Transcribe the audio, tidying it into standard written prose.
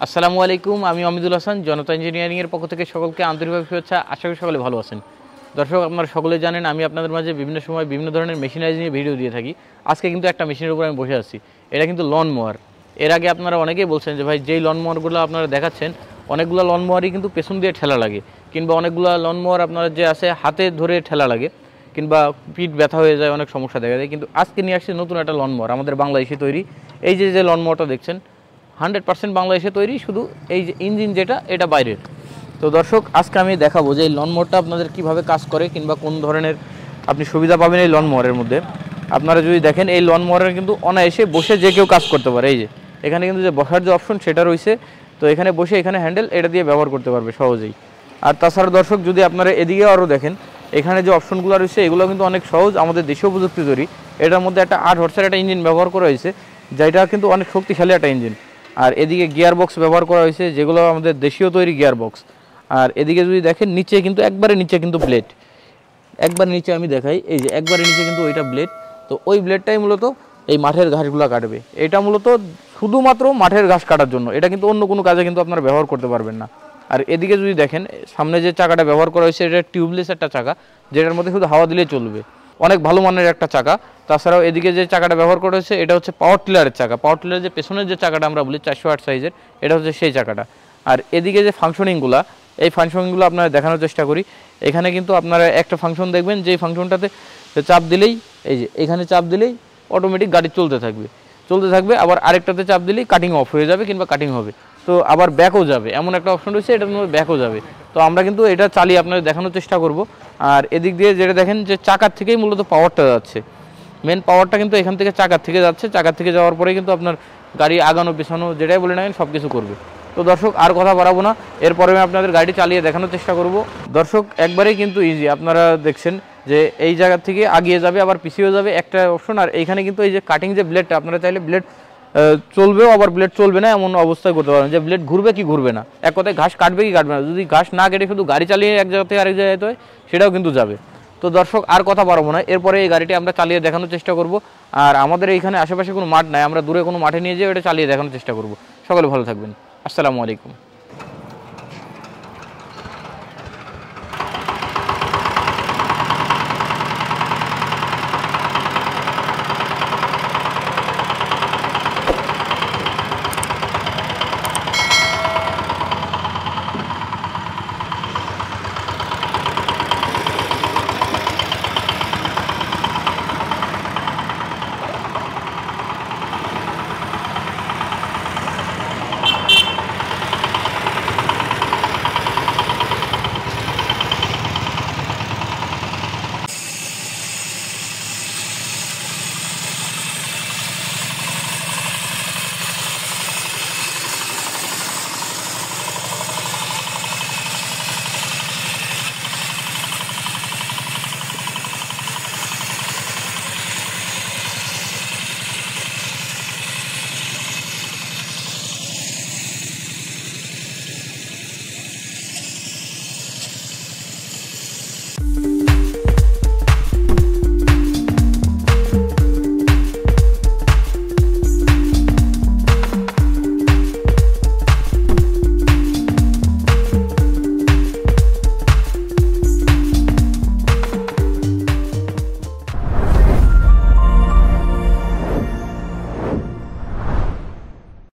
আসসালামু আলাইকুম, আমি অমিদুল হাসান, জনতা ইঞ্জিনিয়ারিংয়ের পক্ষ থেকে সকলকে আন্তরিকভাবে শুভেচ্ছা। আশা করি সকলে ভালো আছেন। দর্শক, আপনারা সকলে জানেন আমি আপনাদের মাঝে বিভিন্ন সময় বিভিন্ন ধরনের মেশিনারিজ নিয়ে ভিডিও দিয়ে থাকি। আজকে কিন্তু একটা মেশিনের উপর আমি বসে আছি, এটা কিন্তু লন মোয়ার। এর আগে আপনারা অনেকেই বলছেন যে ভাই যেই লন মোয়ারগুলো আপনারা দেখাচ্ছেন, অনেকগুলো লন মোয়ারই কিন্তু পেছন দিয়ে ঠেলা লাগে, কিংবা অনেকগুলো লন মোয়ার আপনারা যে আছে হাতে ধরে ঠেলা লাগে, কিংবা পিঠ ব্যথা হয়ে যায়, অনেক সমস্যা দেখা যায়। কিন্তু আজকে নিয়ে আসছে নতুন একটা লন মোয়ার, আমাদের বাংলাদেশে তৈরি। এই যে লন মোয়ারটা দেখছেন 100% বাংলাদেশে তৈরি, শুধু এই যে ইঞ্জিন যেটা এটা বাইরের। তো দর্শক, আজকে আমি দেখাবো যে এই লন মোয়ারটা আপনাদের কীভাবে কাজ করে, কিংবা কোন ধরনের আপনি সুবিধা পাবেন এই লন মোয়ারের মধ্যে। আপনারা যদি দেখেন, এই লন মোয়ারের কিন্তু অনায়াসে বসে যে কেউ কাজ করতে পারে। এই যে এখানে কিন্তু যে বসার যে অপশন সেটা রয়েছে, তো এখানে বসে এখানে হ্যান্ডেল এটা দিয়ে ব্যবহার করতে পারবে সহজেই। আর তাছাড়া দর্শক, যদি আপনারা এদিকে আরও দেখেন, এখানে যে অপশনগুলো রয়েছে এগুলো কিন্তু অনেক সহজ, আমাদের দেশীয় প্রযুক্তি তৈরি। এটার মধ্যে একটা 8 হর্সের একটা ইঞ্জিন ব্যবহার করা হয়েছে, যেটা কিন্তু অনেক শক্তিশালী একটা ইঞ্জিন। আর এদিকে গিয়ার বক্স ব্যবহার করা হয়েছে, যেগুলো আমাদের দেশীয় তৈরি গিয়ার বক্স। আর এদিকে যদি দেখেন, নিচে কিন্তু একবারে নিচে কিন্তু ব্লেড, একবার নিচে আমি দেখাই, এই যে একবারে নিচে কিন্তু ওইটা ব্লেড। তো ওই ব্লেডটাই মূলত এই মাঠের ঘাসগুলো কাটবে। এটা মূলত শুধুমাত্র মাঠের ঘাস কাটার জন্য, এটা কিন্তু অন্য কোনো কাজে কিন্তু আপনারা ব্যবহার করতে পারবেন না। আর এদিকে যদি দেখেন, সামনে যে চাকাটা ব্যবহার করা হয়েছে এটা টিউবলেস একটা চাকা, যেটার মধ্যে শুধু হাওয়া দিলেই চলবে, অনেক ভালো মানের একটা চাকা। তাছাড়াও এদিকে যে চাকাটা ব্যবহার করা হয়েছে এটা হচ্ছে পাওয়ার টিলারের চাকা। পাওয়ার টিলারের যে পেছনের যে চাকাটা আমরা বলি 408 সাইজের, এটা হচ্ছে সেই চাকাটা। আর এদিকে যে ফাংশনিংগুলো, এই ফাংশনিংগুলো আপনারা দেখানোর চেষ্টা করি। এখানে কিন্তু আপনারা একটা ফাংশন দেখবেন, যেই ফাংশনটাতে চাপ দিলেই, এই যে এখানে চাপ দিলেই অটোমেটিক গাড়ি চলতে থাকবে। আবার আরেকটাতে চাপ দিলেই কাটিং অফ হয়ে যাবে, কিংবা কাটিং হবে। তো আবার ব্যাকও যাবে, এমন একটা অপশন রয়েছে, এটার মধ্যে ব্যাকও যাবে। তো আমরা কিন্তু এটা চালিয়ে আপনাদের দেখানোর চেষ্টা করব। আর এদিক দিয়ে যেটা দেখেন, যে চাকার থেকেই মূলত পাওয়ারটা যাচ্ছে, মেন পাওয়ারটা কিন্তু এখান থেকে চাকার থেকে যাচ্ছে। চাকার থেকে যাওয়ার পরে কিন্তু আপনার গাড়ি আগানো পেছানো যেটাই বলে নেন সব কিছু করবে। তো দর্শক, আর কথা বাড়াবো না, এরপরে আমি আপনাদের গাড়ি চালিয়ে দেখানোর চেষ্টা করব। দর্শক, একবারেই কিন্তু ইজি। আপনারা দেখছেন যে এই জায়গা থেকে আগিয়ে যাবে, আবার পিছিয়েও যাবে, একটা অপশন। আর এইখানে কিন্তু এই যে কাটিং যে ব্লেডটা, আপনারা চাইলে ব্লেড চলবেও আবার ব্লেড চলবে না, এমন অবস্থায় করতে পারেন যে ব্লেড ঘুরবে কি ঘুরবে না, এক কথায় ঘাস কাটবে কি কাটবে না। যদি ঘাস না কেটে শুধু গাড়ি চালিয়ে এক জায়গা থেকে আরেক জায়গায় যেতে হয়, সেটাও কিন্তু যাবে। তো দর্শক, আর কথা বাড়াবো না, এরপরে এই গাড়িটি আমরা চালিয়ে দেখানোর চেষ্টা করব। আর আমাদের এইখানে আশেপাশে কোনো মাঠ নাই, আমরা দূরে কোনো মাঠে নিয়ে যেয়ে এটা চালিয়ে দেখানোর চেষ্টা করব। সকলে ভালো থাকবেন। আসসালামু আলাইকুম।